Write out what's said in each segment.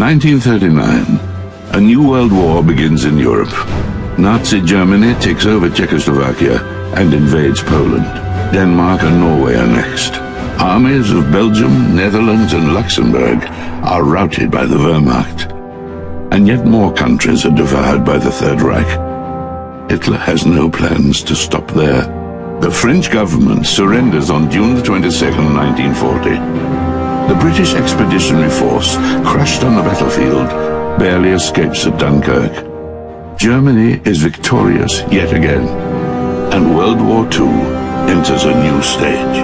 1939. A new world war begins in Europe. Nazi Germany takes over Czechoslovakia and invades Poland. Denmark and Norway are next. Armies of Belgium, Netherlands and Luxembourg are routed by the Wehrmacht. And yet more countries are devoured by the Third Reich. Hitler has no plans to stop there. The French government surrenders on June 22, 1940. The British Expeditionary Force, crushed on the battlefield, barely escapes at Dunkirk. Germany is victorious yet again, and World War II enters a new stage.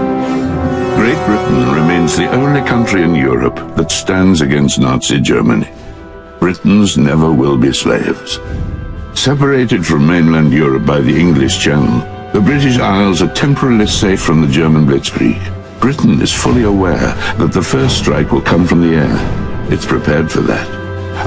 Great Britain remains the only country in Europe that stands against Nazi Germany. Britons never will be slaves. Separated from mainland Europe by the English Channel, the British Isles are temporarily safe from the German blitzkrieg. Britain is fully aware that the first strike will come from the air. It's prepared for that.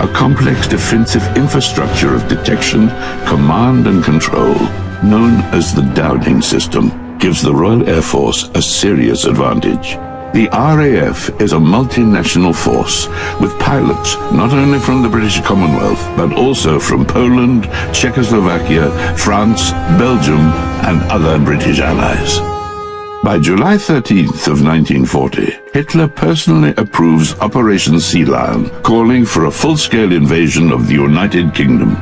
A complex defensive infrastructure of detection, command and control, known as the Dowding system, gives the Royal Air Force a serious advantage. The RAF is a multinational force with pilots not only from the British Commonwealth but also from Poland, Czechoslovakia, France, Belgium and other British allies. By July 13th of 1940, Hitler personally approves Operation Sea Lion, calling for a full-scale invasion of the United Kingdom.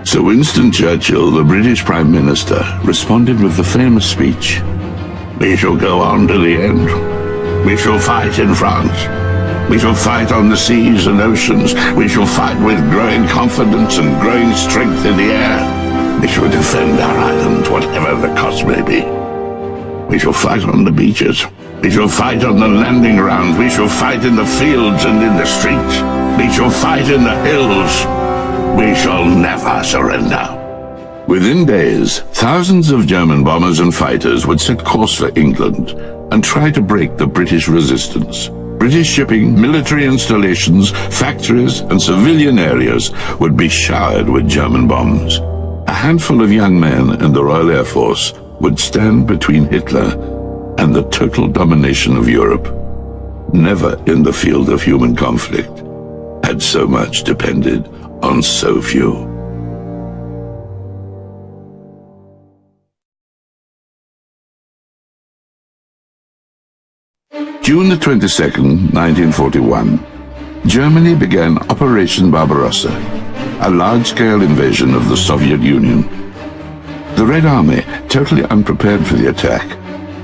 Sir Winston Churchill, the British Prime Minister, responded with the famous speech, "We shall go on to the end. We shall fight in France. We shall fight on the seas and oceans. We shall fight with growing confidence and growing strength in the air. We shall defend our island, whatever the cost may be. We shall fight on the beaches. We shall fight on the landing grounds. We shall fight in the fields and in the streets. We shall fight in the hills. We shall never surrender." Within days, thousands of German bombers and fighters would set course for England and try to break the British resistance. British shipping, military installations, factories and civilian areas would be showered with German bombs. A handful of young men in the Royal Air Force would stand between Hitler and the total domination of Europe. Never in the field of human conflict had so much depended on so few. June the 22nd, 1941, Germany began Operation Barbarossa, a large-scale invasion of the Soviet Union. The Red Army, totally unprepared for the attack,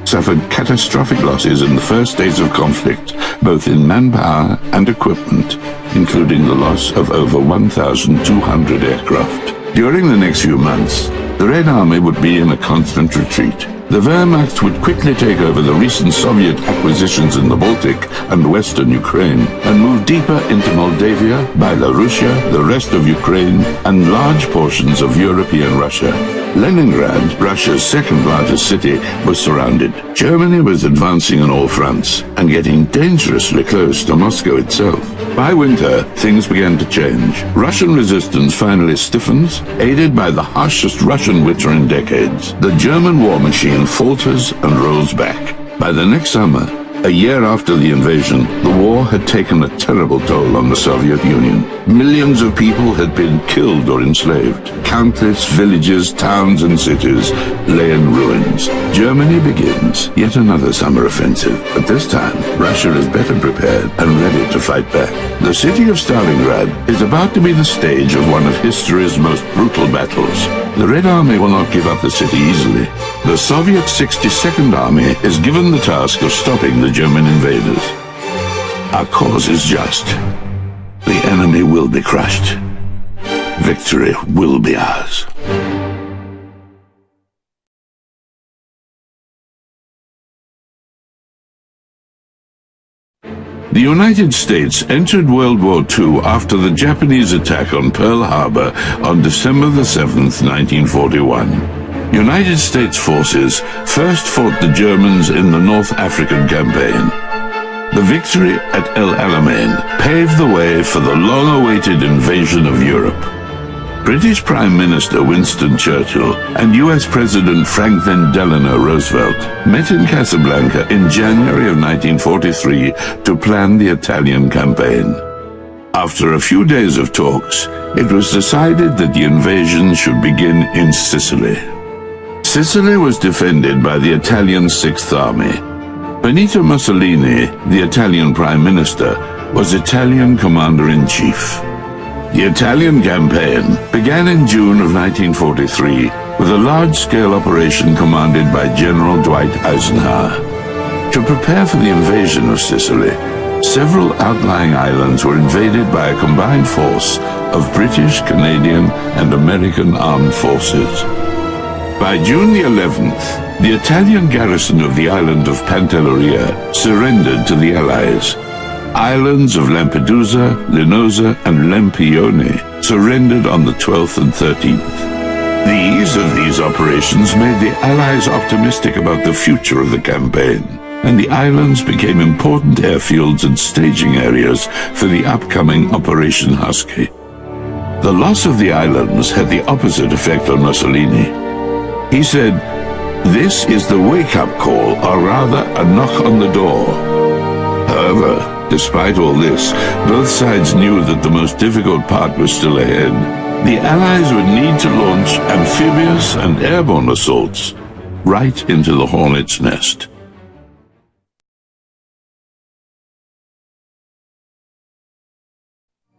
suffered catastrophic losses in the first days of conflict, both in manpower and equipment, including the loss of over 1,200 aircraft. During the next few months, the Red Army would be in a constant retreat. The Wehrmacht would quickly take over the recent Soviet acquisitions in the Baltic and western Ukraine and move deeper into Moldavia, Belarusia, the rest of Ukraine, and large portions of European Russia. Leningrad, Russia's second largest city, was surrounded. Germany was advancing on all fronts and getting dangerously close to Moscow itself. By winter, things began to change. Russian resistance finally stiffens, aided by the harshest Russian winter in decades. The German war machine falters and rolls back. By the next summer, a year after the invasion, the war had taken a terrible toll on the Soviet Union. Millions of people had been killed or enslaved. Countless villages, towns and cities lay in ruins. Germany begins yet another summer offensive, but this time Russia is better prepared and ready to fight back. The city of Stalingrad is about to be the stage of one of history's most brutal battles. The Red Army will not give up the city easily. The Soviet 62nd Army is given the task of stopping the German invaders. Our cause is just. The enemy will be crushed. Victory will be ours. The United States entered World War II after the Japanese attack on Pearl Harbor on December the 7th, 1941. United States forces first fought the Germans in the North African campaign. The victory at El Alamein paved the way for the long-awaited invasion of Europe. British Prime Minister Winston Churchill and US President Franklin Delano Roosevelt met in Casablanca in January of 1943 to plan the Italian campaign. After a few days of talks, it was decided that the invasion should begin in Sicily. Sicily was defended by the Italian Sixth Army. Benito Mussolini, the Italian Prime Minister, was Italian Commander-in-Chief. The Italian campaign began in June of 1943 with a large-scale operation commanded by General Dwight Eisenhower. To prepare for the invasion of Sicily, several outlying islands were invaded by a combined force of British, Canadian, and American armed forces. By June the 11th, the Italian garrison of the island of Pantelleria surrendered to the Allies. Islands of Lampedusa, Linosa, and Lempione surrendered on the 12th and 13th. The ease of these operations made the Allies optimistic about the future of the campaign, and the islands became important airfields and staging areas for the upcoming Operation Husky. The loss of the islands had the opposite effect on Mussolini. He said, "This is the wake-up call, or rather a knock on the door." However, despite all this, both sides knew that the most difficult part was still ahead. The Allies would need to launch amphibious and airborne assaults right into the hornet's nest.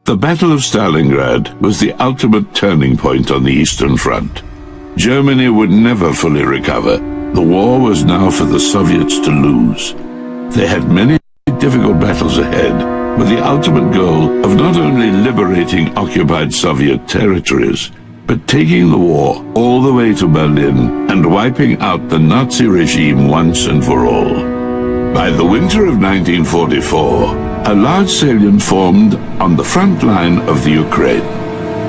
The Battle of Stalingrad was the ultimate turning point on the Eastern Front. Germany would never fully recover. The war was now for the Soviets to lose. They had many difficult battles ahead, with the ultimate goal of not only liberating occupied Soviet territories, but taking the war all the way to Berlin and wiping out the Nazi regime once and for all. By the winter of 1944, a large salient formed on the front line of the Ukraine.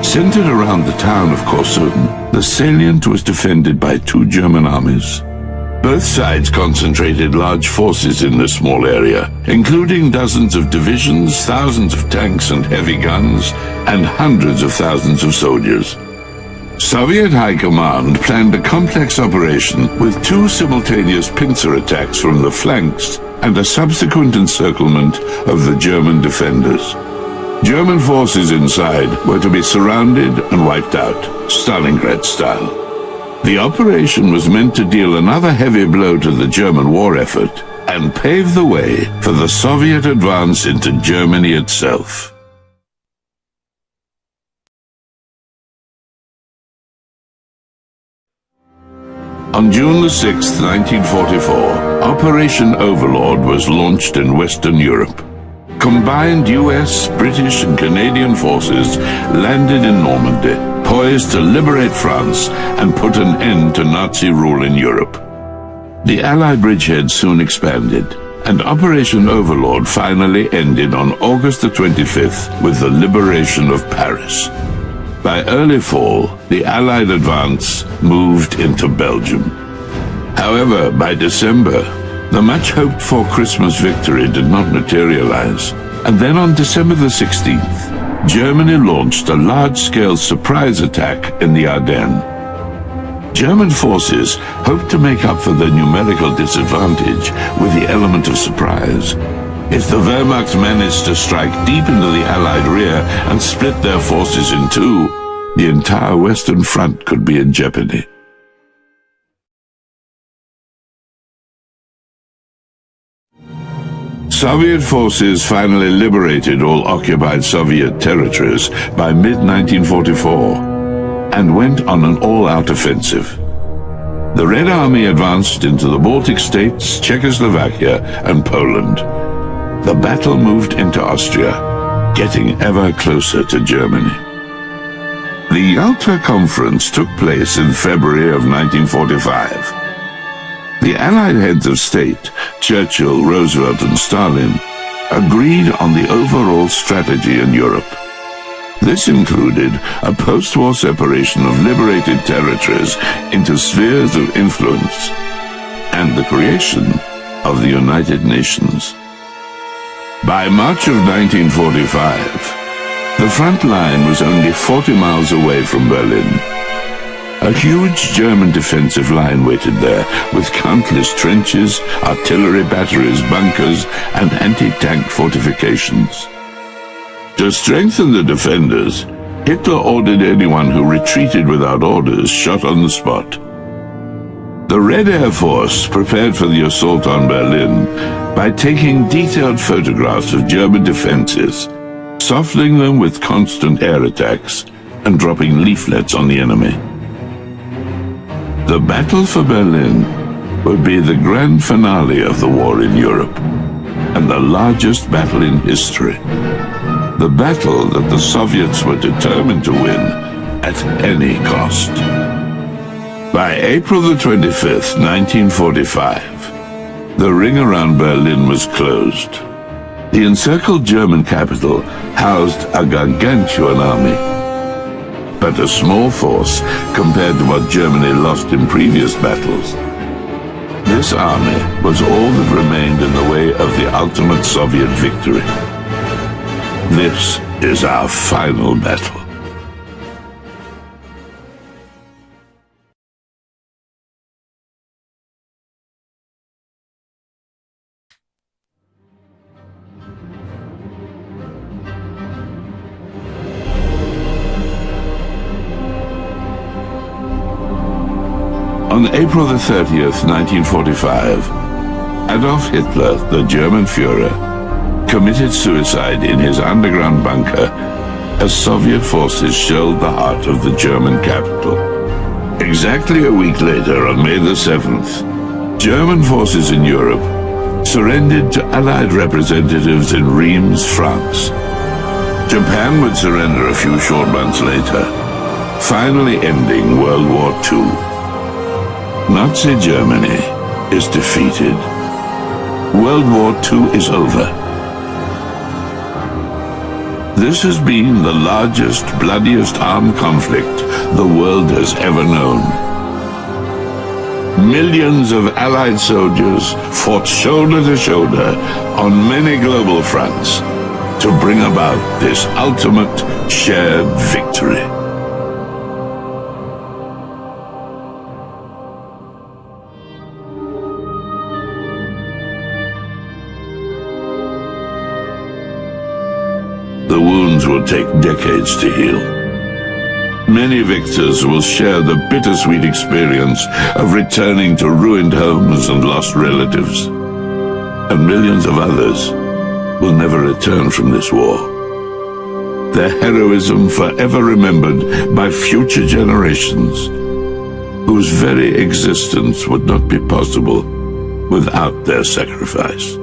Centered around the town of Korsun, the salient was defended by two German armies. Both sides concentrated large forces in this small area, including dozens of divisions, thousands of tanks and heavy guns, and hundreds of thousands of soldiers. Soviet High Command planned a complex operation with two simultaneous pincer attacks from the flanks and a subsequent encirclement of the German defenders. German forces inside were to be surrounded and wiped out, Stalingrad style. The operation was meant to deal another heavy blow to the German war effort and pave the way for the Soviet advance into Germany itself. On June the 6th, 1944, Operation Overlord was launched in Western Europe. Combined US, British, and Canadian forces landed in Normandy, poised to liberate France and put an end to Nazi rule in Europe. The Allied bridgehead soon expanded, and Operation Overlord finally ended on August the 25th with the liberation of Paris. By early fall, the Allied advance moved into Belgium. However, by December, the much-hoped-for Christmas victory did not materialize, and then on December the 16th, Germany launched a large-scale surprise attack in the Ardennes. German forces hoped to make up for their numerical disadvantage with the element of surprise. If the Wehrmacht managed to strike deep into the Allied rear and split their forces in two, the entire Western Front could be in jeopardy. Soviet forces finally liberated all occupied Soviet territories by mid-1944 and went on an all-out offensive. The Red Army advanced into the Baltic states, Czechoslovakia, and Poland. The battle moved into Austria, getting ever closer to Germany. The Yalta Conference took place in February of 1945. The Allied heads of state, Churchill, Roosevelt, and Stalin, agreed on the overall strategy in Europe. This included a post-war separation of liberated territories into spheres of influence and the creation of the United Nations. By March of 1945, the front line was only 40 miles away from Berlin. A huge German defensive line waited there, with countless trenches, artillery batteries, bunkers, and anti-tank fortifications. To strengthen the defenders, Hitler ordered anyone who retreated without orders shot on the spot. The Red Air Force prepared for the assault on Berlin by taking detailed photographs of German defenses, softening them with constant air attacks, and dropping leaflets on the enemy. The Battle for Berlin would be the grand finale of the war in Europe, and the largest battle in history. The battle that the Soviets were determined to win at any cost. By April the 25th, 1945, the ring around Berlin was closed. The encircled German capital housed a gargantuan army, but a small force compared to what Germany lost in previous battles. This army was all that remained in the way of the ultimate Soviet victory. This is our final battle. On April the 30th, 1945, Adolf Hitler, the German Führer, committed suicide in his underground bunker as Soviet forces shelled the heart of the German capital. Exactly a week later, on May the 7th, German forces in Europe surrendered to Allied representatives in Reims, France. Japan would surrender a few short months later, finally ending World War II. Nazi Germany is defeated. World War II is over. This has been the largest, bloodiest armed conflict the world has ever known. Millions of Allied soldiers fought shoulder to shoulder on many global fronts to bring about this ultimate shared victory. The wounds will take decades to heal. Many victors will share the bittersweet experience of returning to ruined homes and lost relatives. And millions of others will never return from this war. Their heroism forever remembered by future generations, whose very existence would not be possible without their sacrifice.